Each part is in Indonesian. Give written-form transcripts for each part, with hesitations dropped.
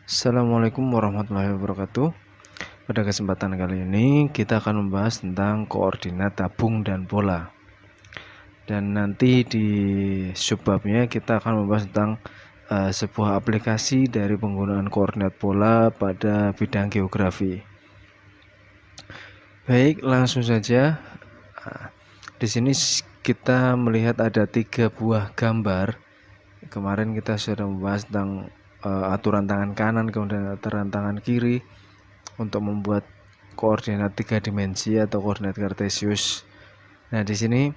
Assalamualaikum warahmatullahi wabarakatuh. Pada kesempatan kali ini kita akan membahas tentang koordinat tabung dan bola. Dan nanti di subbabnya kita akan membahas tentang sebuah aplikasi dari penggunaan koordinat bola pada bidang geografi. Baik, langsung saja. Di sini kita melihat ada 3 buah gambar. Kemarin kita sudah membahas tentang aturan tangan kanan, kemudian aturan tangan kiri untuk membuat koordinat 3 dimensi atau koordinat kartesius. Nah, di sini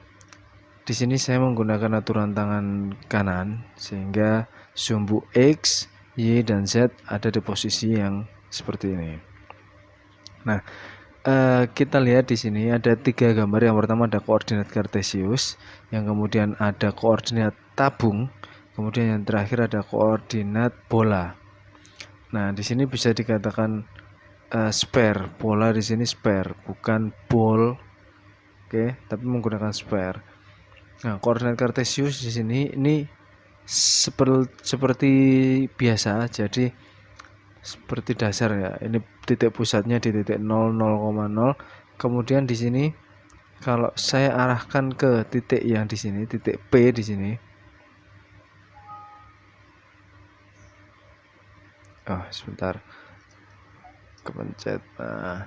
saya menggunakan aturan tangan kanan sehingga sumbu X, Y, dan Z ada di posisi yang seperti ini. Nah, kita lihat di sini ada 3 gambar. Yang pertama ada koordinat kartesius, yang kemudian ada koordinat tabung, kemudian yang terakhir ada koordinat bola. Nah, di sini bisa dikatakan spare, bola di sini spare, bukan ball, oke, tapi menggunakan spare. Nah, koordinat kartesius di sini ini seperti biasa, jadi seperti dasar ya. Ini titik pusatnya di titik 0, 0,0. Kemudian di sini kalau saya arahkan ke titik yang di sini, titik P di sini. Oh, sebentar. Kepencet. Nah,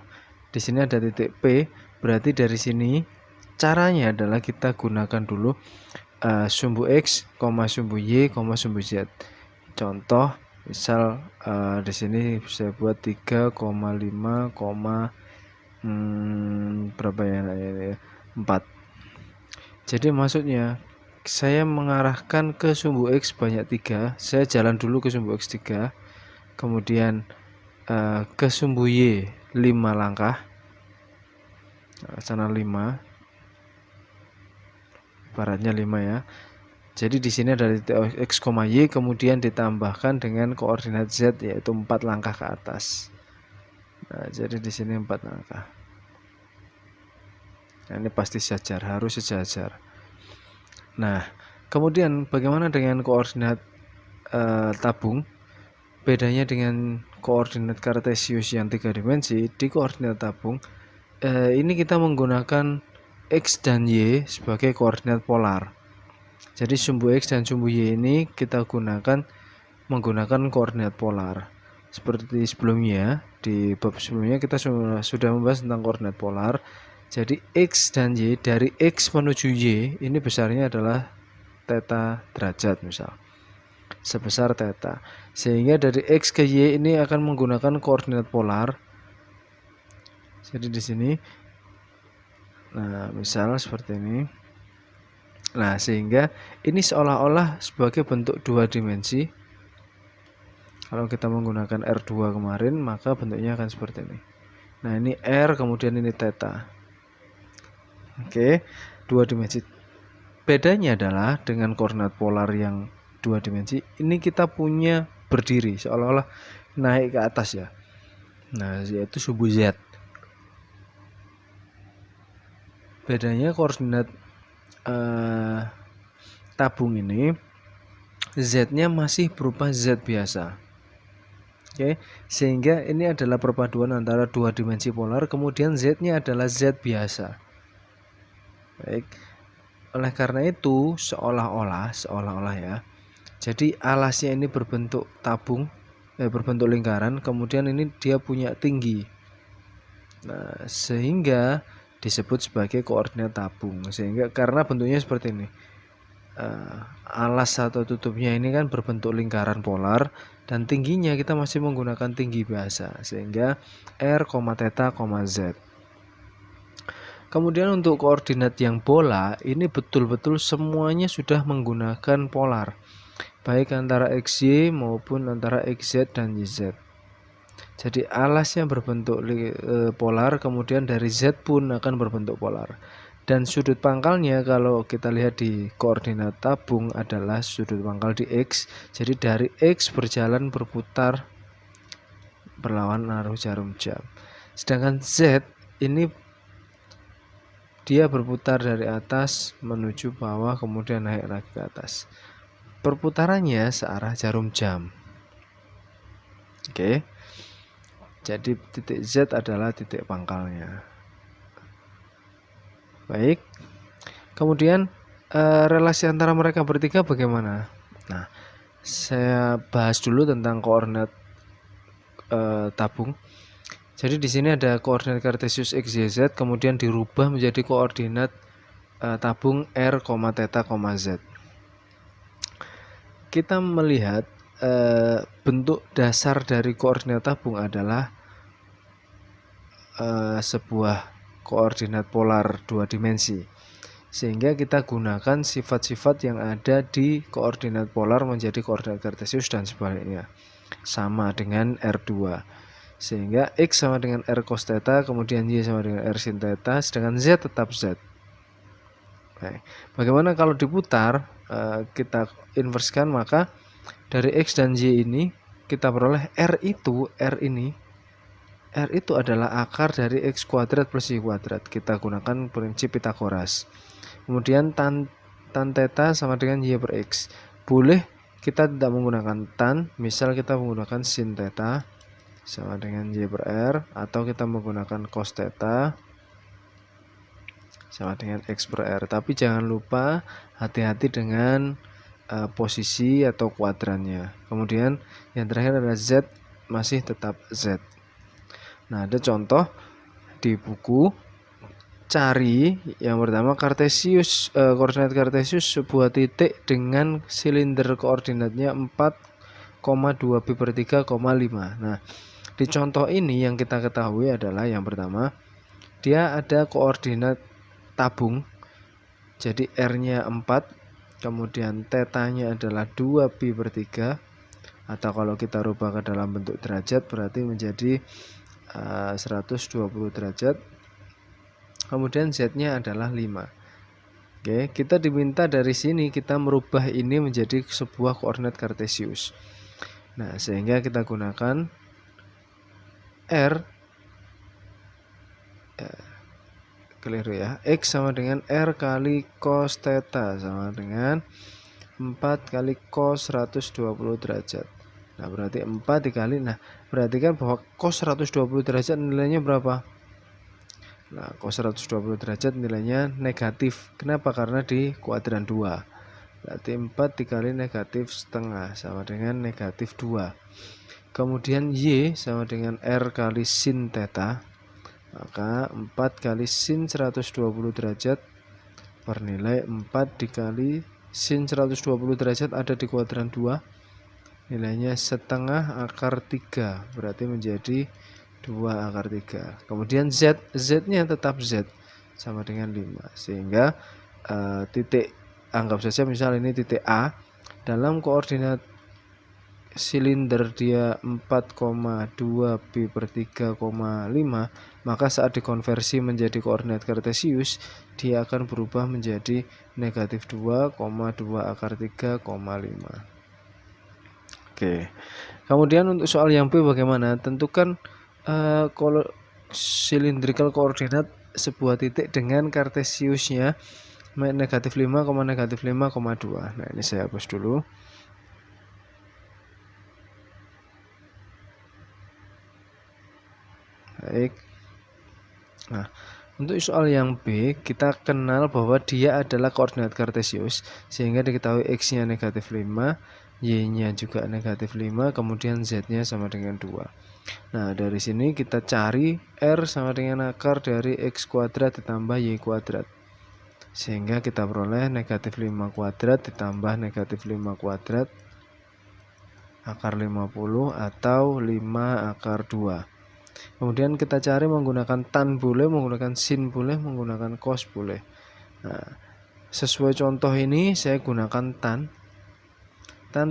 di sini ada titik P, berarti dari sini caranya adalah kita gunakan dulu sumbu X, sumbu Y, sumbu Z. Contoh, misal di sini saya buat 3,5, berapa ya ini? 4. Jadi maksudnya saya mengarahkan ke sumbu X banyak 3, saya jalan dulu ke sumbu X 3, kemudian ke sumbu Y 5 langkah, sana 5, baratnya 5 ya. Jadi di sini ada titik X, Y, kemudian ditambahkan dengan koordinat Z yaitu 4 langkah ke atas. Nah, jadi di sini 4 langkah. Nah, ini pasti sejajar, harus sejajar. Nah, kemudian bagaimana dengan koordinat tabung? Bedanya dengan koordinat kartesius yang 3 dimensi, di koordinat tabung ini kita menggunakan X dan Y sebagai koordinat polar. Jadi sumbu X dan sumbu Y ini kita menggunakan koordinat polar. Seperti sebelumnya, di bab sebelumnya kita sudah membahas tentang koordinat polar. Jadi X dan Y, dari X menuju Y ini besarnya adalah theta derajat misal, sebesar theta. Sehingga dari X ke Y ini akan menggunakan koordinat polar. Jadi di sini, nah misal seperti ini. Nah, sehingga ini seolah-olah sebagai bentuk 2 dimensi. Kalau kita menggunakan R2 kemarin, maka bentuknya akan seperti ini. Nah, ini R, kemudian ini theta. Oke, 2 dimensi. Bedanya adalah dengan koordinat polar yang 2 dimensi, ini kita punya berdiri, seolah-olah naik ke atas ya. Nah, yaitu sumbu Z. Bedanya koordinat tabung ini, Z-nya masih berupa Z biasa. Oke, sehingga ini adalah perpaduan antara 2 dimensi polar, kemudian Z-nya adalah Z biasa. Baik. Oleh karena itu, seolah-olah ya. Jadi alasnya ini berbentuk tabung, berbentuk lingkaran, kemudian ini dia punya tinggi. Nah, sehingga disebut sebagai koordinat tabung. Sehingga karena bentuknya seperti ini. Alas atau tutupnya ini kan berbentuk lingkaran polar dan tingginya kita masih menggunakan tinggi biasa, sehingga R, theta, Z. Kemudian untuk koordinat yang bola ini betul-betul semuanya sudah menggunakan polar, baik antara XY maupun antara XZ dan YZ. Jadi alasnya berbentuk polar, kemudian dari Z pun akan berbentuk polar. Dan sudut pangkalnya kalau kita lihat di koordinat tabung adalah sudut pangkal di X. Jadi dari X berjalan berputar berlawan arus jarum jam. Sedangkan Z ini dia berputar dari atas menuju bawah kemudian naik lagi ke atas. Perputarannya searah jarum jam. Oke. Jadi titik Z adalah titik pangkalnya. Baik. Kemudian relasi antara mereka bertiga bagaimana? Nah, saya bahas dulu tentang koordinat tabung. Jadi di sini ada koordinat kartesius x, y, z, kemudian dirubah menjadi koordinat tabung r, theta, z. Kita melihat bentuk dasar dari koordinat tabung adalah sebuah koordinat polar 2 dimensi. Sehingga kita gunakan sifat-sifat yang ada di koordinat polar menjadi koordinat kartesius dan sebaliknya. Sama dengan R2. Sehingga X sama dengan R cos theta, kemudian Y sama dengan R sin theta, sedangkan Z tetap Z. Baik. Bagaimana kalau diputar, kita inverskan, maka dari X dan Y ini kita peroleh R itu adalah akar dari X kuadrat plus Y kuadrat. Kita gunakan prinsip Pitagoras. Kemudian tan theta sama dengan Y per X. Boleh kita tidak menggunakan tan, misal kita menggunakan sin theta sama dengan Y per R, atau kita menggunakan cos theta sama dengan X per R. Tapi jangan lupa hati-hati dengan posisi atau kuadrannya. Kemudian yang terakhir adalah Z, masih tetap Z. Nah, ada contoh di buku. Cari yang pertama kartesius, koordinat kartesius sebuah titik dengan silinder koordinatnya 4,2 pi per 3,5. Nah, di contoh ini yang kita ketahui adalah yang pertama, dia ada koordinat tabung. Jadi R-nya 4, kemudian tetanya adalah 2 pi per 3, atau kalau kita rubah ke dalam bentuk derajat berarti menjadi 120 derajat. Kemudian Z-nya adalah 5. Oke, kita diminta dari sini kita merubah ini menjadi sebuah koordinat kartesius. Nah, sehingga kita gunakan R keliru ya. X sama dengan R kali cos theta sama dengan 4 kali cos 120 derajat. Nah, berarti 4 dikali. Nah, perhatikan bahwa cos 120 derajat nilainya berapa? Nah, cos 120 derajat nilainya negatif. Kenapa? Karena di kuadran 2. Berarti 4 dikali negatif setengah sama dengan negatif 2. Kemudian Y sama dengan R kali sin theta. Maka 4 kali sin 120 derajat bernilai 4 dikali sin 120 derajat ada di kuadran 2. Nilainya setengah akar 3. Berarti menjadi 2 akar 3. Kemudian Z-nya tetap Z sama dengan 5. Sehingga titik, anggap saja misal ini titik A, dalam koordinat silinder dia 4,2 pi per 3,5, maka saat dikonversi menjadi koordinat kartesius dia akan berubah menjadi negatif 2,2 akar 3,5. Oke. Kemudian untuk soal yang B bagaimana? Tentukan cylindrical koordinat sebuah titik dengan kartesiusnya negatif 5, negatif 5,2. Nah, ini saya hapus dulu. Baik. Nah, untuk soal yang B, kita kenal bahwa dia adalah koordinat kartesius, sehingga diketahui X-nya negatif 5, Y-nya juga negatif 5, kemudian Z-nya sama dengan 2. Nah, dari sini kita cari R sama dengan akar dari X kuadrat ditambah Y kuadrat. Sehingga kita peroleh negatif 5 kuadrat ditambah negatif 5 kuadrat akar 50 atau 5 akar 2. Kemudian kita cari menggunakan tan boleh, menggunakan sin boleh, menggunakan cos boleh. Nah, sesuai contoh ini saya gunakan tan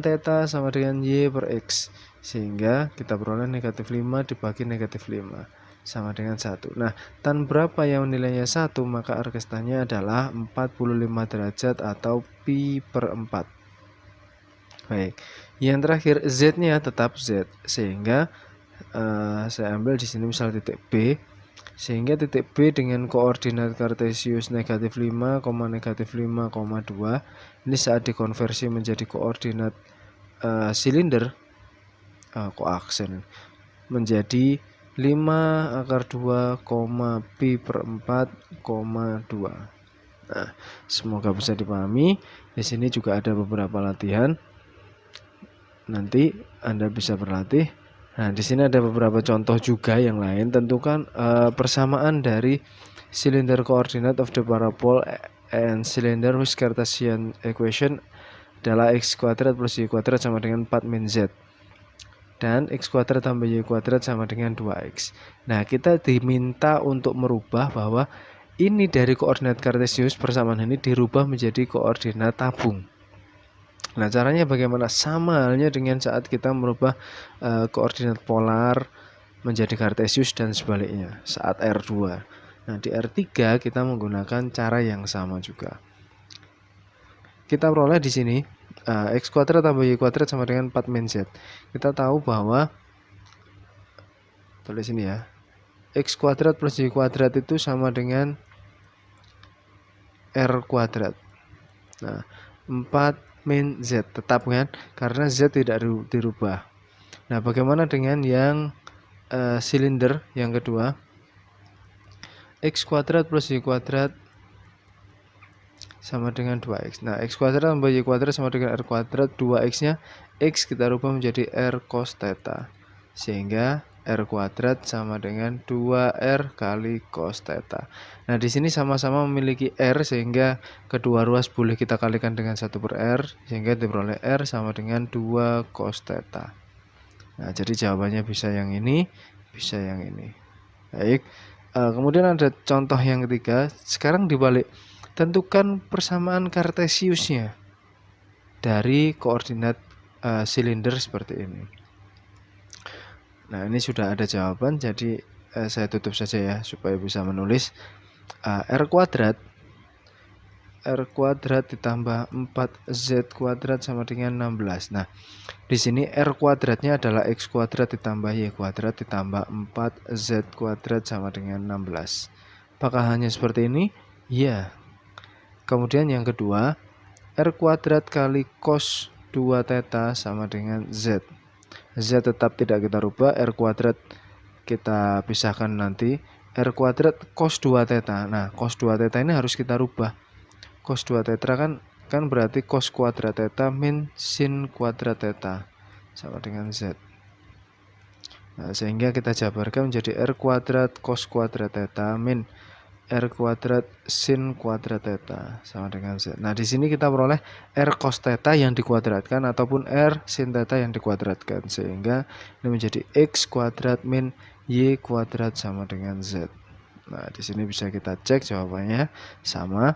theta sama dengan Y per X, sehingga kita peroleh negatif 5 dibagi negatif 5 sama dengan 1. Nah, tan berapa yang nilainya 1, maka arkestanya adalah 45 derajat atau pi per 4. Baik, yang terakhir Z-nya tetap Z, sehingga saya ambil di sini misal titik B, sehingga titik B dengan koordinat kartesius negatif 5, negatif 5,2 ini saat dikonversi menjadi koordinat silinder koaksen menjadi 5 akar 2, pi per 4, 2. Nah, semoga bisa dipahami. Di sini juga ada beberapa latihan. Nanti Anda bisa berlatih. Nah, di sini ada beberapa contoh juga yang lain. Tentukan persamaan dari cylinder coordinate of the parabole and cylinder whose Cartesian equation adalah x kuadrat plus y kuadrat sama dengan 4 min z. Dan x kuadrat tambah y kuadrat sama dengan 2x. Nah, kita diminta untuk merubah bahwa ini dari koordinat kartesius persamaan ini dirubah menjadi koordinat tabung. Nah, caranya bagaimana? Sama halnya dengan saat kita merubah koordinat polar menjadi kartesius dan sebaliknya saat R2. Nah, di R3 kita menggunakan cara yang sama juga. Kita peroleh di sini x kuadrat tambah y kuadrat sama dengan 4 min z. Kita tahu bahwa tulis ini ya, x kuadrat plus y kuadrat itu sama dengan r kuadrat. Nah, 4 min z tetap kan, karena z tidak dirubah. Nah, bagaimana dengan yang silinder yang kedua? X kuadrat plus y kuadrat sama dengan 2x. Nah, x kuadrat tambah y kuadrat sama dengan r kuadrat. 2x-nya x kita rubah menjadi r cos theta. Sehingga r kuadrat sama dengan 2r kali cos theta. Nah, di sini sama-sama memiliki r, sehingga kedua ruas boleh kita kalikan dengan 1 per r, sehingga diperoleh r sama dengan 2 cos theta. Nah, jadi jawabannya bisa yang ini, bisa yang ini. Baik, kemudian ada contoh yang ketiga. Sekarang dibalik. Tentukan persamaan kartesiusnya dari koordinat silinder seperti ini. Nah, ini sudah ada jawaban, jadi saya tutup saja ya supaya bisa menulis. R kuadrat ditambah 4z kuadrat sama dengan 16. Nah, di sini r kuadratnya adalah x kuadrat ditambah y kuadrat ditambah 4z kuadrat sama dengan 16. Apakah hanya seperti ini? Ya. Kemudian yang kedua, r kuadrat kali cos 2 theta sama dengan z. Z tetap tidak kita rubah, r kuadrat kita pisahkan nanti. R kuadrat cos 2 theta. Nah, cos 2 theta ini harus kita rubah. Cos 2 theta kan berarti cos kuadrat theta min sin kuadrat theta sama dengan z. Nah, sehingga kita jabarkan menjadi r kuadrat cos kuadrat theta min r kuadrat sin kuadrat theta sama dengan z. Nah, di sini kita peroleh r cos theta yang dikuadratkan ataupun r sin theta yang dikuadratkan, sehingga ini menjadi x kuadrat min y kuadrat sama dengan z. Nah, di sini bisa kita cek jawabannya sama.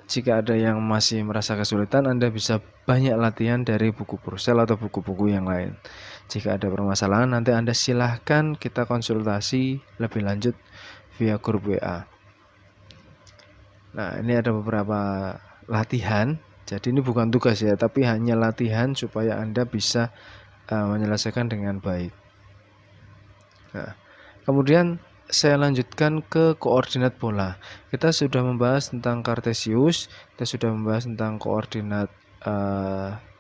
Jika ada yang masih merasa kesulitan, Anda bisa banyak latihan dari buku Purcell atau buku-buku yang lain. Jika ada permasalahan, nanti Anda silahkan kita konsultasi lebih lanjut via grup WA. Nah, ini ada beberapa latihan. Jadi ini bukan tugas ya, tapi hanya latihan supaya Anda bisa menyelesaikan dengan baik. Nah, kemudian saya lanjutkan ke koordinat bola. Kita sudah membahas tentang kartesius, kita sudah membahas tentang koordinat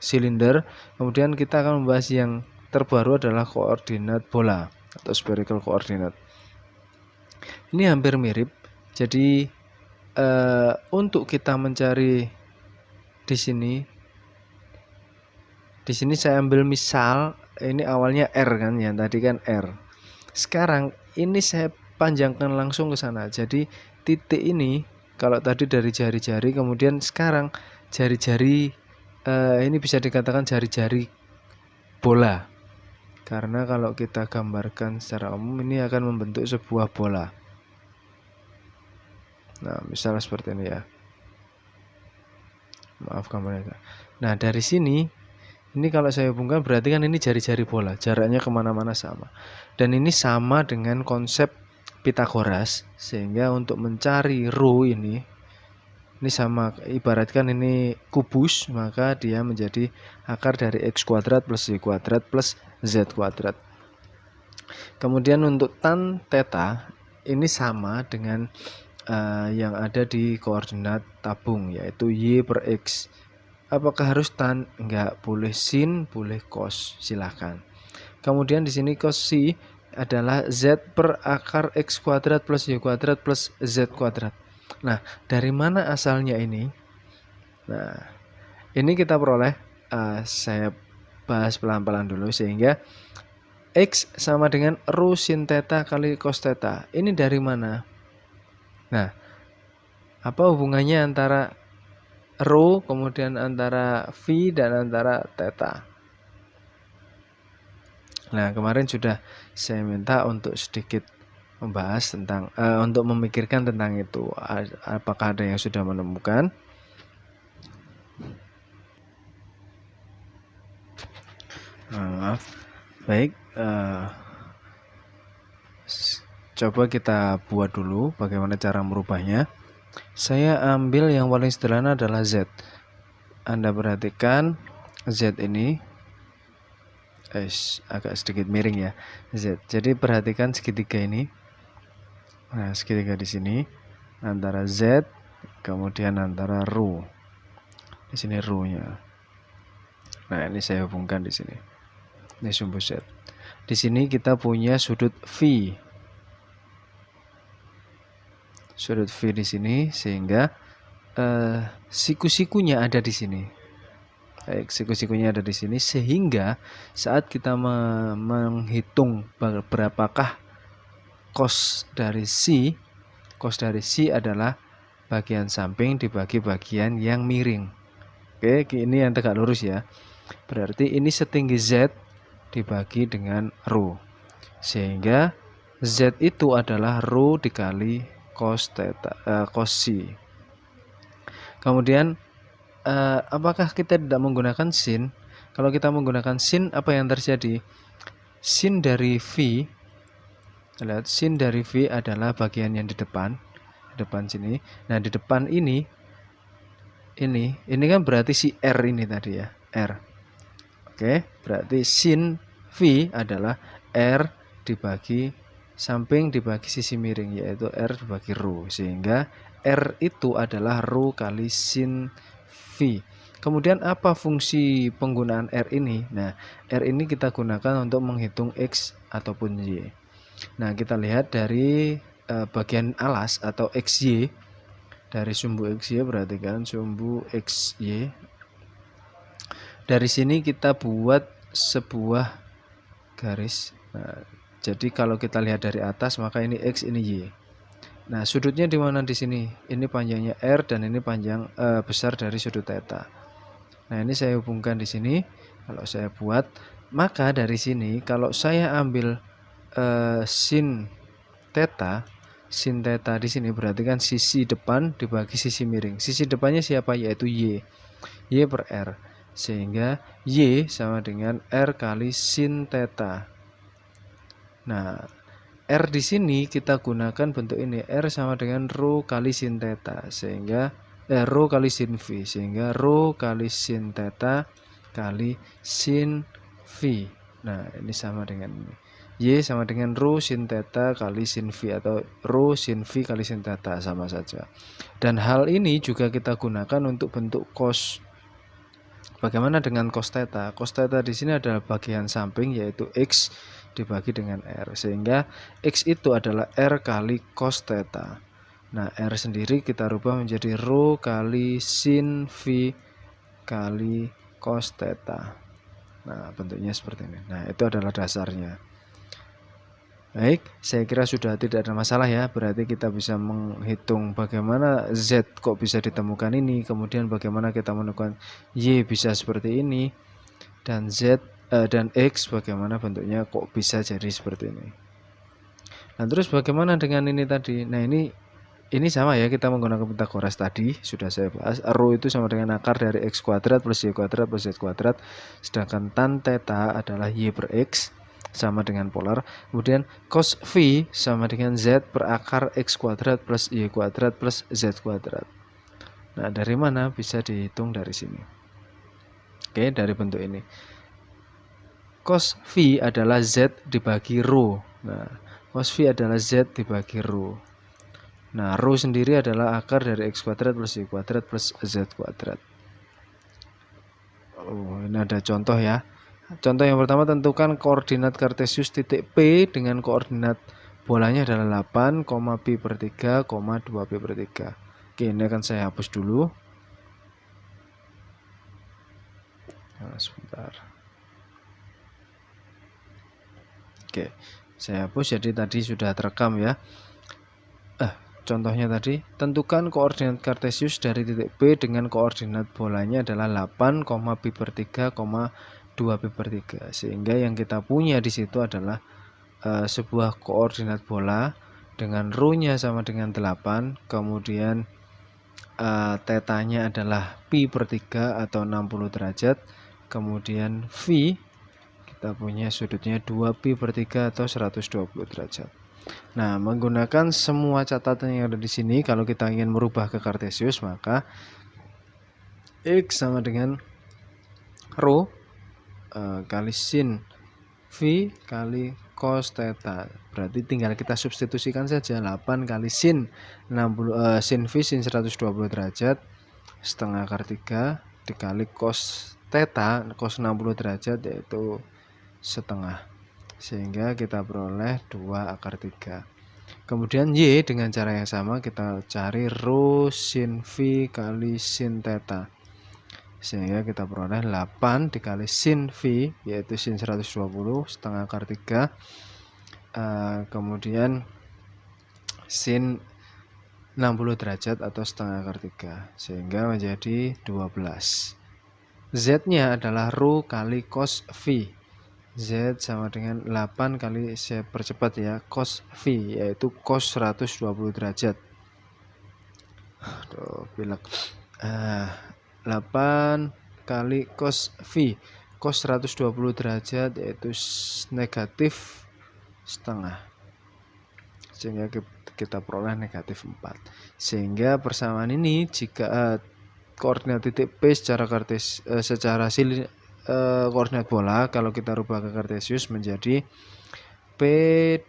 silinder. Kemudian kita akan membahas yang terbaru adalah koordinat bola atau spherical coordinate. Ini hampir mirip. Jadi untuk kita mencari di sini saya ambil misal ini awalnya R kan, yang tadi kan R. Sekarang ini saya panjangkan langsung ke sana. Jadi titik ini kalau tadi dari jari-jari, kemudian sekarang jari-jari ini bisa dikatakan jari-jari bola. Karena kalau kita gambarkan secara umum ini akan membentuk sebuah bola. Nah, misalnya seperti ini ya. Maaf gambarnya. Nah, dari sini ini kalau saya hubungkan berarti kan ini jari-jari bola, jaraknya kemana-mana sama. Dan ini sama dengan konsep Pitagoras, sehingga untuk mencari rho ini sama, ibaratkan ini kubus, maka dia menjadi akar dari x kuadrat plus y kuadrat plus z kuadrat. Kemudian untuk tan theta ini sama dengan yang ada di koordinat tabung, yaitu y per x. Apakah harus tan? Enggak, boleh sin, boleh cos, silahkan. Kemudian di sini cos C adalah Z per akar X kuadrat plus Y kuadrat plus Z kuadrat. Nah, dari mana asalnya ini? Nah, ini kita peroleh, saya bahas pelan-pelan dulu, sehingga X sama dengan rho sin theta kali cos theta. Ini dari mana? Nah, apa hubungannya antara rho, kemudian antara V dan antara theta? Nah, kemarin sudah saya minta untuk sedikit membahas tentang, untuk memikirkan tentang itu. Apakah ada yang sudah menemukan? Maaf. Baik, coba kita buat dulu bagaimana cara merubahnya. Saya ambil yang paling sederhana adalah Z. Anda perhatikan Z ini agak sedikit miring ya, Z. Jadi perhatikan segitiga ini. Nah, segitiga di sini antara Z kemudian antara rho. Di sini rho-nya. Nah, ini saya hubungkan di sini. Ini sumbu Z. Di sini kita punya sudut V. Sudut V di sini, sehingga siku-sikunya ada di sini. Baik, siku-sikunya ada di sini, sehingga saat kita menghitung berapakah cos dari C adalah bagian samping dibagi bagian yang miring. Oke, ini yang tegak lurus ya. Berarti ini setinggi Z dibagi dengan rho. Sehingga Z itu adalah rho dikali cos C. Kemudian apakah kita tidak menggunakan sin? Kalau kita menggunakan sin, apa yang terjadi? Sin dari V, lihat, sin dari V adalah bagian yang di depan sini. Nah, di depan ini kan berarti si R ini tadi ya, R. Oke, berarti sin V adalah R dibagi samping dibagi sisi miring, yaitu R dibagi rho, sehingga R itu adalah rho kali sin V. Kemudian apa fungsi penggunaan R ini? Nah, R ini kita gunakan untuk menghitung X ataupun Y. Nah, kita lihat dari bagian alas atau XY, dari sumbu XY, perhatikan sumbu XY. Dari sini kita buat sebuah garis. Nah, jadi kalau kita lihat dari atas, maka ini X, ini Y. Nah, sudutnya di mana di sini? Ini panjangnya R dan ini panjang besar dari sudut theta. Nah, ini saya hubungkan di sini. Kalau saya buat, maka dari sini kalau saya ambil sin theta di sini, berarti kan sisi depan dibagi sisi miring. Sisi depannya siapa? Yaitu Y. Y per R. Sehingga Y sama dengan R kali sin theta. Nah, R di sini kita gunakan bentuk ini. R sama dengan rho kali sin theta, sehingga rho kali sin V, sehingga rho kali sin theta kali sin V. Nah, ini sama dengan ini. Y sama dengan rho sin theta kali sin V, atau rho sin V kali sin theta, sama saja. Dan hal ini juga kita gunakan untuk bentuk cos. Bagaimana dengan cos theta? Cos theta di sini adalah bagian samping, yaitu X dibagi dengan R, sehingga X itu adalah R kali cos theta. Nah, R sendiri kita rubah menjadi rho kali sin V kali cos theta. Nah, bentuknya seperti ini. Nah, itu adalah dasarnya. Baik, saya kira sudah tidak ada masalah ya. Berarti kita bisa menghitung bagaimana Z kok bisa ditemukan ini, kemudian bagaimana kita menemukan Y bisa seperti ini, dan Z dan X bagaimana bentuknya kok bisa jadi seperti ini. Nah, terus bagaimana dengan ini tadi? Nah, ini sama ya, kita menggunakan Pythagoras tadi sudah saya bahas. Rho itu sama dengan akar dari X kuadrat plus Y kuadrat plus Z kuadrat, sedangkan tan theta adalah Y per X sama dengan polar. Kemudian cos V sama dengan Z per akar X kuadrat plus Y kuadrat plus Z kuadrat. Nah, dari mana? Bisa dihitung dari sini. Oke, dari bentuk ini. Cos V adalah Z dibagi rho. Nah, cos V adalah Z dibagi rho. Nah, rho sendiri adalah akar dari X kuadrat plus Y kuadrat plus Z kuadrat. Ini ada contoh ya. Contoh yang pertama, tentukan koordinat kartesius titik P dengan koordinat bolanya adalah 8, pi per 3, 2 pi per 3. Oke, ini akan saya hapus dulu. Nah, sebentar. Oke, saya hapus, jadi tadi sudah terekam ya. Contohnya tadi, tentukan koordinat kartesius dari titik P dengan koordinat bolanya adalah 8, pi per 3, 2 pi per 3. Sehingga yang kita punya di situ adalah sebuah koordinat bola dengan ρ-nya sama dengan 8, kemudian tetanya adalah pi per 3 atau 60 derajat, kemudian V kita punya sudutnya 2 pi per 3 atau 120 derajat. Nah, menggunakan semua catatan yang ada di sini, kalau kita ingin merubah ke kartesius, maka X sama dengan ρ kali sin V kali cos theta. Berarti tinggal kita substitusikan saja 8 kali sin 60 sin V sin 120 derajat setengah akar 3 dikali cos theta cos 60 derajat yaitu setengah. Sehingga kita peroleh 2 akar 3. Kemudian Y dengan cara yang sama kita cari ρ sin V kali sin theta. Sehingga kita peroleh 8 dikali sin V yaitu sin 120 setengah akar 3, kemudian sin 60 derajat atau setengah akar 3, sehingga menjadi 12. Z-nya adalah ρ kali cos V. Z sama dengan 8 kali, saya percepat ya, cos V yaitu cos 120 derajat. Pilek. 8 kali cos V, cos 120 derajat yaitu negatif setengah, sehingga kita peroleh negatif 4. Sehingga persamaan ini jika koordinat titik P secara koordinat bola, kalau kita rubah ke kartesius menjadi P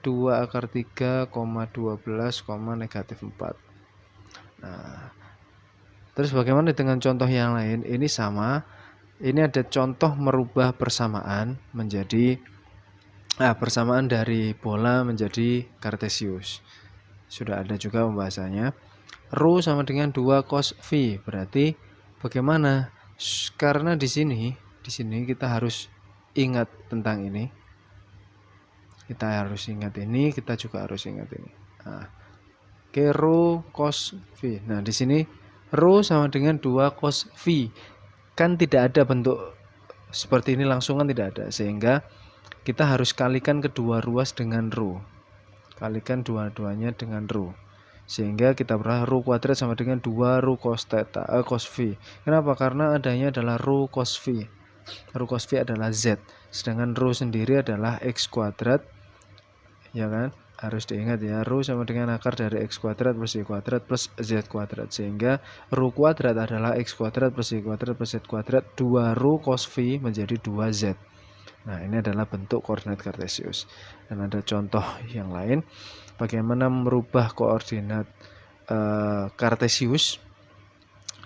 2 akar 3, 12, negatif 4. Nah, terus bagaimana dengan contoh yang lain? Ini sama. Ini ada contoh merubah persamaan menjadi persamaan dari bola menjadi kartesius. Sudah ada juga pembahasannya. ρ sama dengan 2 cos V. Berarti bagaimana? Karena di sini kita harus ingat tentang ini. Kita harus ingat ini, kita juga harus ingat ini. Nah, ρ cos V. Nah, di sini ρ sama dengan 2 cos V. Kan tidak ada bentuk seperti ini langsung, kan tidak ada. Sehingga kita harus kalikan kedua ruas dengan ρ. Kalikan dua-duanya dengan ρ. Sehingga kita berarti ρ kuadrat sama dengan 2 ρ cos theta, cos V. Kenapa? Karena adanya adalah ρ cos V. ρ cos V adalah Z. Sedangkan ρ sendiri adalah X kuadrat. Ya kan? Harus diingat ya, ρ sama dengan akar dari X kuadrat plus Y kuadrat plus Z kuadrat. Sehingga ρ kuadrat adalah X kuadrat plus Y kuadrat plus Z kuadrat. 2 ρ cos V menjadi 2Z. Nah, ini adalah bentuk koordinat kartesius. Dan ada contoh yang lain, bagaimana merubah koordinat kartesius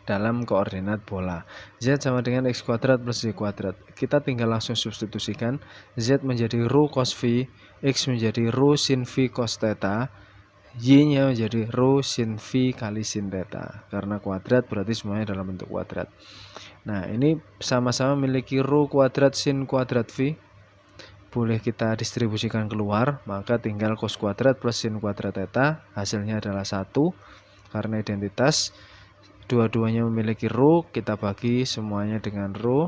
dalam koordinat bola. Z sama dengan X kuadrat plus Y kuadrat. Kita tinggal langsung substitusikan. Z menjadi ρ cos V, X menjadi ρ sin V cos theta, Y-nya menjadi ρ sin V kali sin theta. Karena kuadrat berarti semuanya dalam bentuk kuadrat. Nah, ini sama-sama memiliki ρ kuadrat sin kuadrat V. Boleh kita distribusikan keluar, maka tinggal cos kuadrat plus sin kuadrat theta. Hasilnya adalah 1. Karena identitas, dua-duanya memiliki ρ, kita bagi semuanya dengan ρ.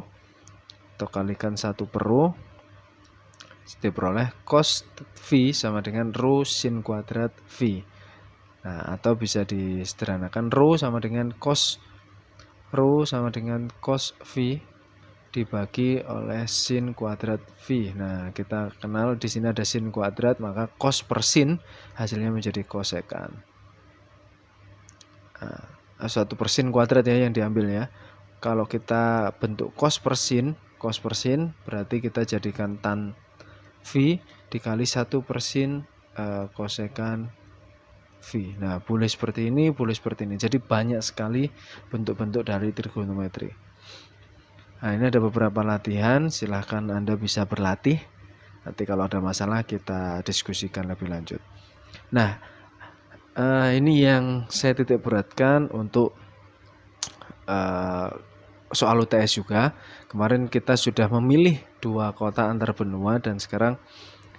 Atau kalikan 1 per ρ. Diperoleh cos V sama dengan ρ sin kuadrat V. Nah, atau bisa disederhanakan ρ sama dengan cos V dibagi oleh sin kuadrat V. Nah, kita kenal di sini ada sin kuadrat, maka cos per sin hasilnya menjadi kosekan. Nah, 1 per sin kuadrat ya yang diambil ya. Kalau kita bentuk cos per sin berarti kita jadikan tan V dikali 1 per sin kosekan V. Nah, boleh seperti ini, boleh seperti ini. Jadi banyak sekali bentuk-bentuk dari trigonometri. Nah, ini ada beberapa latihan, silahkan Anda bisa berlatih. Nanti kalau ada masalah kita diskusikan lebih lanjut. Nah, ini yang saya titik beratkan untuk soal UTS juga. Kemarin kita sudah memilih 2 kota antar benua dan sekarang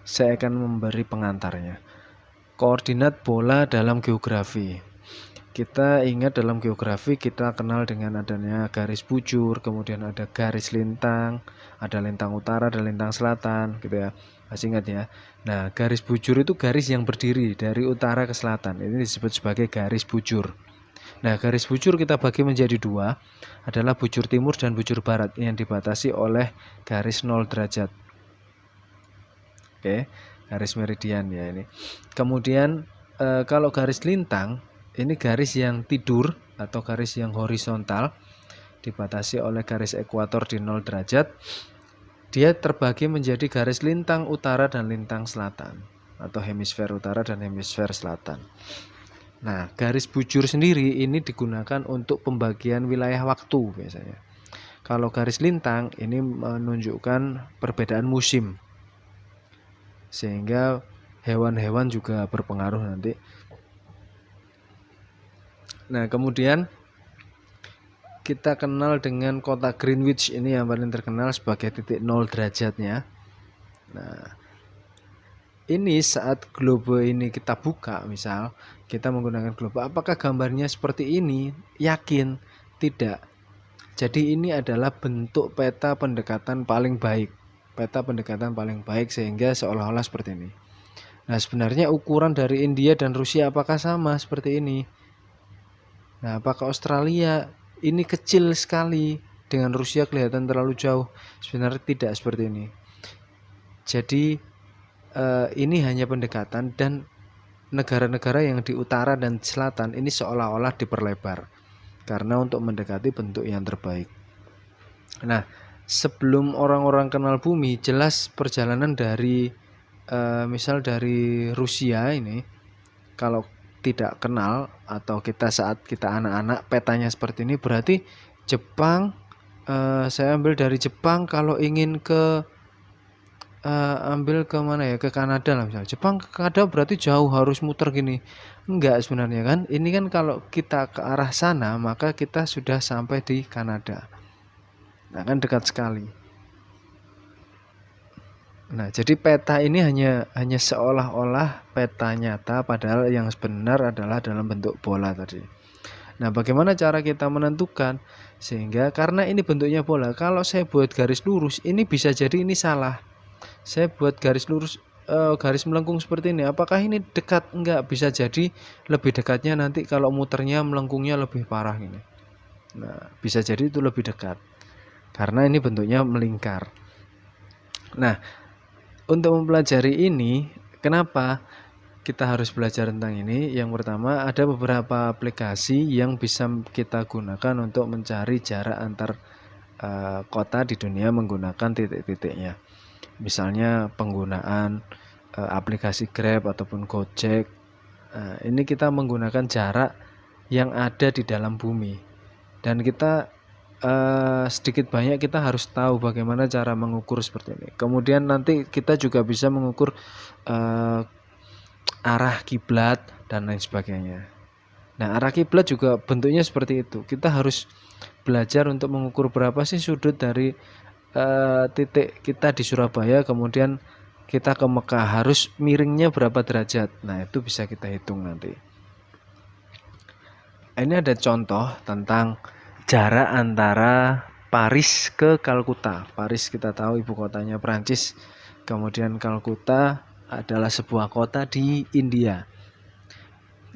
saya akan memberi pengantarnya. Koordinat bola dalam geografi. Kita ingat dalam geografi kita kenal dengan adanya garis bujur, kemudian ada garis lintang, ada lintang utara, ada lintang selatan, gitu ya. Masih ingat ya. Nah, garis bujur itu garis yang berdiri dari utara ke selatan. Ini disebut sebagai garis bujur. Nah, garis bujur kita bagi menjadi 2, adalah bujur timur dan bujur barat yang dibatasi oleh garis 0 derajat. Oke, garis meridian ya ini. Kemudian kalau garis lintang ini garis yang tidur atau garis yang horizontal dibatasi oleh garis ekuator di 0 derajat. Dia terbagi menjadi garis lintang utara dan lintang selatan atau hemisfer utara dan hemisfer selatan. Nah, garis bujur sendiri ini digunakan untuk pembagian wilayah waktu biasanya. Kalau garis lintang ini menunjukkan perbedaan musim. Sehingga hewan-hewan juga berpengaruh nanti. Nah, kemudian kita kenal dengan kota Greenwich, ini yang paling terkenal sebagai titik 0 derajatnya. Nah, ini saat globe ini kita buka, misal kita menggunakan globe, apakah gambarnya seperti ini? Yakin? Tidak. Jadi ini adalah bentuk peta pendekatan paling baik. Peta pendekatan paling baik sehingga seolah-olah seperti ini. Nah, sebenarnya ukuran dari India dan Rusia apakah sama seperti ini? Nah, apakah Australia ini kecil sekali dengan Rusia kelihatan terlalu jauh? Sebenarnya tidak seperti ini. Jadi ini hanya pendekatan dan negara-negara yang di utara dan selatan ini seolah-olah diperlebar karena untuk mendekati bentuk yang terbaik. Nah, sebelum orang-orang kenal bumi, jelas perjalanan dari misal dari Rusia ini, kalau tidak kenal atau kita saat kita anak-anak petanya seperti ini, berarti Jepang, saya ambil dari Jepang kalau ingin ke ambil ke mana ya, ke Kanada lah misalnya. Jepang ke Kanada berarti jauh, harus muter gini. Enggak sebenarnya kan. Ini kan kalau kita ke arah sana maka kita sudah sampai di Kanada. Nah, kan dekat sekali. Nah, jadi peta ini hanya seolah-olah peta nyata, padahal yang benar adalah dalam bentuk bola tadi. Nah, bagaimana cara kita menentukan? Sehingga karena ini bentuknya bola, kalau saya buat garis lurus, ini bisa jadi ini salah. Saya buat garis lurus, garis melengkung seperti ini. Apakah ini dekat? Enggak, bisa jadi lebih dekatnya nanti kalau muternya melengkungnya lebih parah ini. Nah, bisa jadi itu lebih dekat. Karena ini bentuknya melingkar. Nah, untuk mempelajari ini, kenapa kita harus belajar tentang ini? Yang pertama, ada beberapa aplikasi yang bisa kita gunakan untuk mencari jarak antar kota di dunia menggunakan titik-titiknya. Misalnya penggunaan aplikasi Grab ataupun Gojek. Ini kita menggunakan jarak yang ada di dalam bumi. Dan kita sedikit banyak kita harus tahu bagaimana cara mengukur seperti ini. Kemudian nanti kita juga bisa mengukur arah kiblat dan lain sebagainya. Nah, arah kiblat juga bentuknya seperti itu. Kita harus belajar untuk mengukur berapa sih sudut dari titik kita di Surabaya, kemudian kita ke Mekah, harus miringnya berapa derajat. Nah, itu bisa kita hitung nanti. Ini ada contoh tentang jarak antara Paris ke Kalkuta. Paris kita tahu ibu kotanya Prancis. Kemudian Kalkuta adalah sebuah kota di India.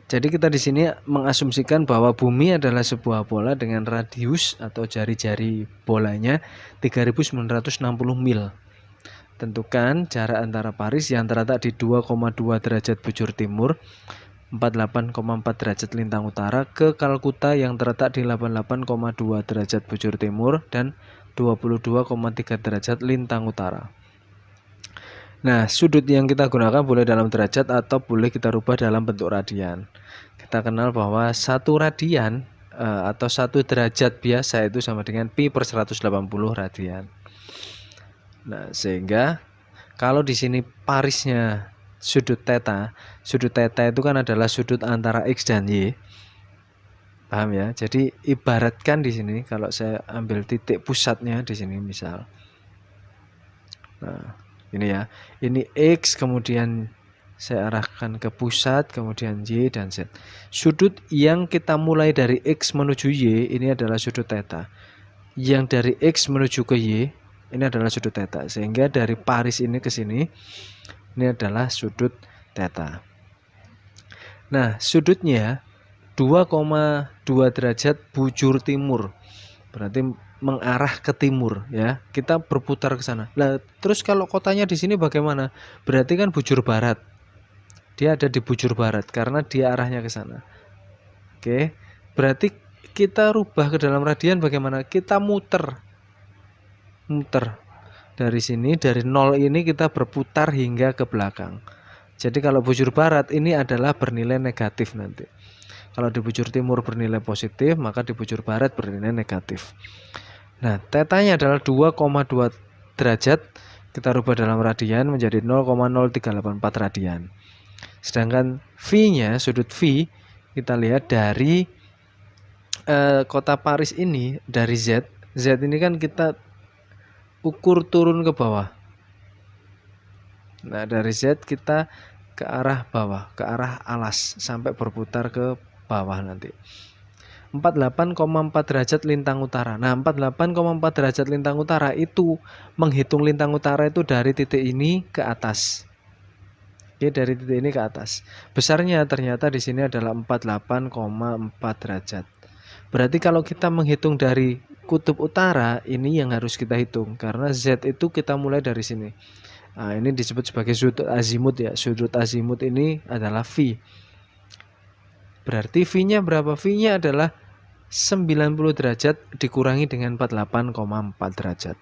Jadi kita di sini mengasumsikan bahwa bumi adalah sebuah bola dengan radius atau jari-jari bolanya 3.960 mil. Tentukan jarak antara Paris yang terletak di 2,2 derajat bujur timur, 48,4 derajat lintang utara, ke Kalkuta yang terletak di 88,2 derajat bujur timur dan 22,3 derajat lintang utara. Nah, sudut yang kita gunakan boleh dalam derajat atau boleh kita rubah dalam bentuk radian. Kita kenal bahwa 1 radian atau 1 derajat biasa itu sama dengan pi per 180 radian. Nah, sehingga kalau di sini parisnya sudut theta itu kan adalah sudut antara X dan Y. Paham ya? Jadi ibaratkan di sini kalau saya ambil titik pusatnya di sini misal. Nah, ini ya. Ini X, kemudian saya arahkan ke pusat, kemudian Y dan Z. Sudut yang kita mulai dari X menuju Y ini adalah sudut theta. Yang dari X menuju ke Y ini adalah sudut theta. Sehingga dari paris ini ke sini ini adalah sudut theta. Nah, sudutnya 2,2 derajat bujur timur. Berarti mengarah ke timur ya. Kita berputar ke sana. Nah, terus kalau kotanya di sini bagaimana? Berarti kan bujur barat. Dia ada di bujur barat karena dia arahnya ke sana. Oke. Berarti kita rubah ke dalam radian bagaimana? Kita muter. Dari sini, dari 0 ini kita berputar hingga ke belakang. Jadi kalau bujur barat ini adalah bernilai negatif nanti. Kalau di bujur timur bernilai positif, maka di bujur barat bernilai negatif. Nah, tetanya adalah 2,2 derajat. Kita rubah dalam radian menjadi 0,0384 radian. Sedangkan V-nya, sudut V, kita lihat dari kota Paris ini, dari Z. Z ini kan kita ukur turun ke bawah. Nah, dari Z kita ke arah bawah, ke arah alas, sampai berputar ke bawah nanti. 48,4 derajat lintang utara. Nah, 48,4 derajat lintang utara itu menghitung lintang utara itu dari titik ini ke atas. Oke, dari titik ini ke atas. Besarnya ternyata di sini adalah 48,4 derajat. Berarti kalau kita menghitung dari kutub utara, ini yang harus kita hitung karena Z itu kita mulai dari sini. Nah, ini disebut sebagai sudut azimut ya. Sudut azimut ini adalah V. Berarti V-nya berapa? V-nya adalah 90 derajat dikurangi dengan 48,4 derajat.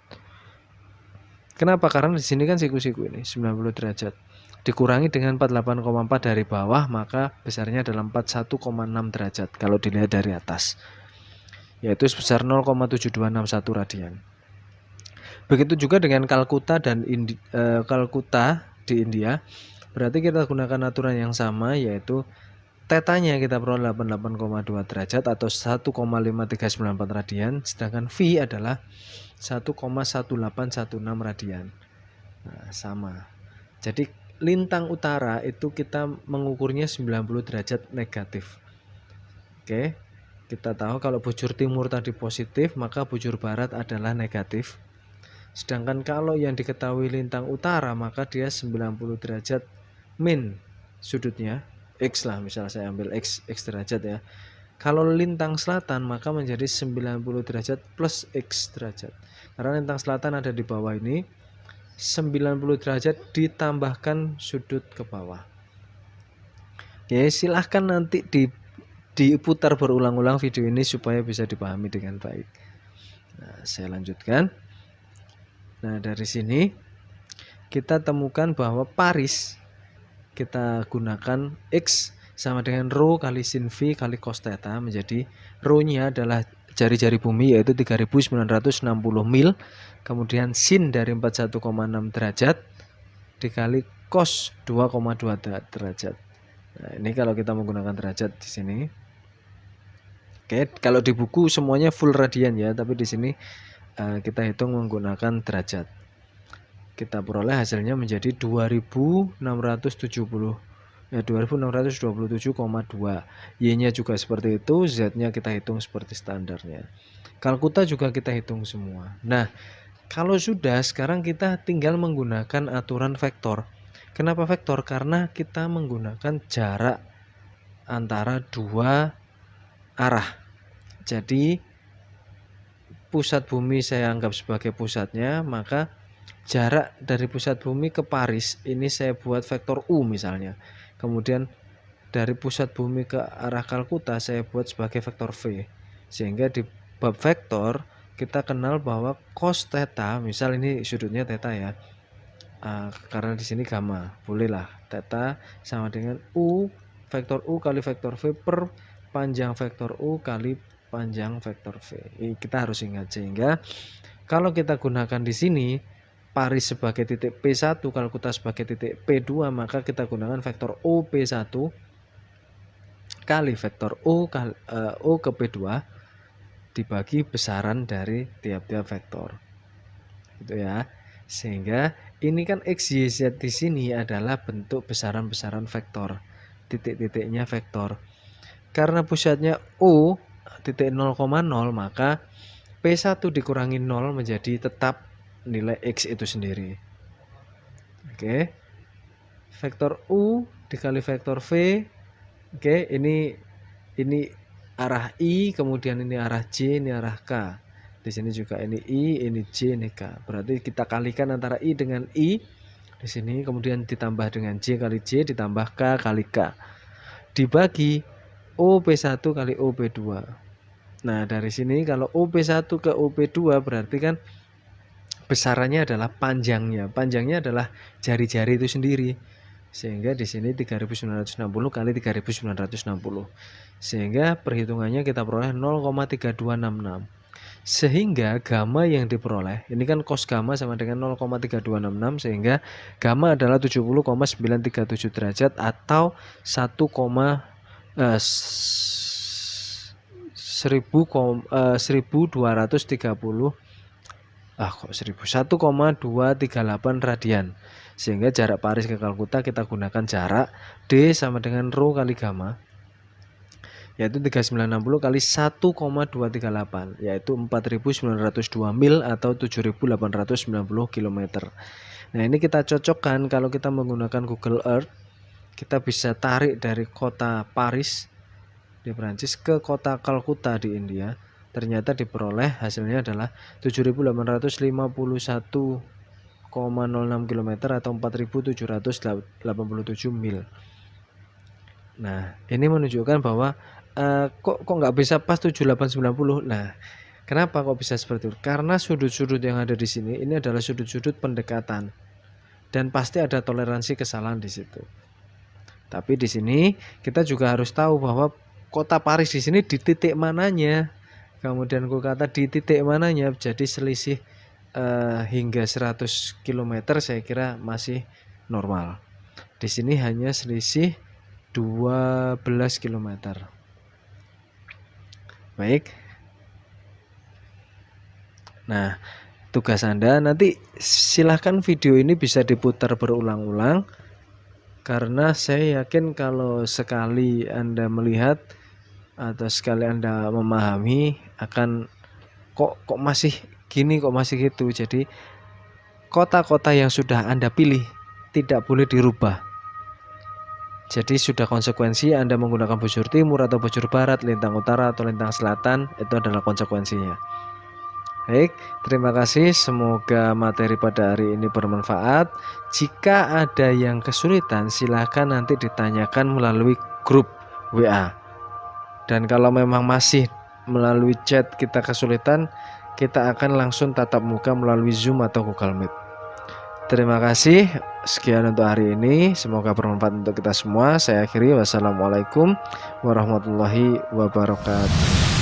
Kenapa? Karena di sini kan siku-siku ini 90 derajat. Dikurangi dengan 48,4 dari bawah, maka besarnya adalah 41,6 derajat kalau dilihat dari atas. Yaitu sebesar 0,7261 radian. Begitu juga dengan Kalkuta dan Kalkuta di India. Berarti kita gunakan aturan yang sama, yaitu tetanya kita peroleh 88,2 derajat atau 1,5394 radian, sedangkan V adalah 1,1816 radian. Nah, sama. Jadi lintang utara itu kita mengukurnya 90 derajat negatif. Oke. Kita tahu kalau bujur timur tadi positif, maka bujur barat adalah negatif. Sedangkan kalau yang diketahui lintang utara, maka dia 90 derajat min sudutnya. X lah, misal saya ambil X derajat ya. Kalau lintang selatan maka menjadi 90 derajat plus X derajat. Karena lintang selatan ada di bawah ini, 90 derajat ditambahkan sudut ke bawah. Ya, silahkan nanti diputar berulang-ulang video ini supaya bisa dipahami dengan baik. Nah, saya lanjutkan. Nah, dari sini kita temukan bahwa Paris kita gunakan X sama dengan rho kali sin V kali cos theta, menjadi rho-nya adalah jari-jari bumi yaitu 3960 mil, kemudian sin dari 41,6 derajat dikali cos 2,2 derajat. Nah, ini kalau kita menggunakan derajat di sini. Oke, kalau di buku semuanya full radian ya, tapi di sini kita hitung menggunakan derajat. Kita peroleh hasilnya menjadi 2627,2. Y-nya juga seperti itu, Z-nya kita hitung seperti standarnya. Kalkuta juga kita hitung semua. Nah, kalau sudah, sekarang kita tinggal menggunakan aturan vektor. Kenapa vektor? Karena kita menggunakan jarak antara dua arah. Jadi pusat bumi saya anggap sebagai pusatnya, maka jarak dari pusat bumi ke Paris ini saya buat vektor U misalnya. Kemudian dari pusat bumi ke arah Kalkuta saya buat sebagai vektor V. Sehingga di bab vektor kita kenal bahwa cos theta, misal ini sudutnya theta ya. Karena di sini gamma, bolehlah theta sama dengan U, vektor U kali vektor V per panjang vektor U kali panjang vektor V. Ini kita harus ingat, sehingga kalau kita gunakan di sini Paris sebagai titik P1, Kalkuta sebagai titik P2, maka kita gunakan vektor OP1 kali vektor O ke P2 dibagi besaran dari tiap-tiap vektor. Gitu ya. Sehingga ini kan X, Y, Z di sini adalah bentuk besaran-besaran vektor. Titik-titiknya vektor. Karena pusatnya O titik 0,0, maka P1 dikurangi 0 menjadi tetap nilai X itu sendiri. Oke. Vektor U dikali vektor V. Oke, ini arah I, kemudian ini arah J, ini arah K. Di sini juga ini I, ini J, ini K. Berarti kita kalikan antara I dengan I di sini, kemudian ditambah dengan J kali J, ditambah K kali K. Dibagi OP1 kali OP2. Nah, dari sini kalau OP1 ke OP2 berarti kan besarannya adalah panjangnya. Panjangnya adalah jari-jari itu sendiri. Sehingga di sini 3960 kali 3960. Sehingga perhitungannya kita peroleh 0,3266. Sehingga gamma yang diperoleh, ini kan cos gamma sama dengan 0,3266, sehingga gamma adalah 70,937 derajat atau 1,238 radian. Sehingga jarak Paris ke Kalkuta kita gunakan jarak D sama dengan rho kali gamma, yaitu 3960 kali 1,238, yaitu 4902 mil atau 7890 km. Nah, ini kita cocokkan kalau kita menggunakan Google Earth, kita bisa tarik dari kota Paris di Prancis ke kota Kalkuta di India. Ternyata diperoleh hasilnya adalah 7851,06 km atau 4787 mil. Nah, ini menunjukkan bahwa kok nggak bisa pas 7890. Nah, kenapa kok bisa seperti itu? Karena sudut-sudut yang ada di sini ini adalah sudut-sudut pendekatan dan pasti ada toleransi kesalahan di situ. Tapi di sini kita juga harus tahu bahwa kota Paris di sini di titik mananya, kemudian kata di titik mananya, jadi selisih hingga 100 km saya kira masih normal. Di sini hanya selisih 12 km. Baik. Nah, tugas Anda nanti silahkan video ini bisa diputar berulang-ulang, karena saya yakin kalau sekali Anda melihat atau sekali Anda memahami akan kok masih gini, kok masih gitu. Jadi kota-kota yang sudah Anda pilih tidak boleh dirubah. Jadi sudah konsekuensi Anda menggunakan bujur timur atau bujur barat, lintang utara atau lintang selatan, itu adalah konsekuensinya. Baik, terima kasih. Semoga materi pada hari ini bermanfaat. Jika ada yang kesulitan, silahkan nanti ditanyakan melalui grup WA. Dan kalau memang masih melalui chat kita kesulitan, kita akan langsung tatap muka melalui Zoom atau Google Meet. Terima kasih. Sekian untuk hari ini. Semoga bermanfaat untuk kita semua. Saya akhiri. Wassalamualaikum warahmatullahi wabarakatuh.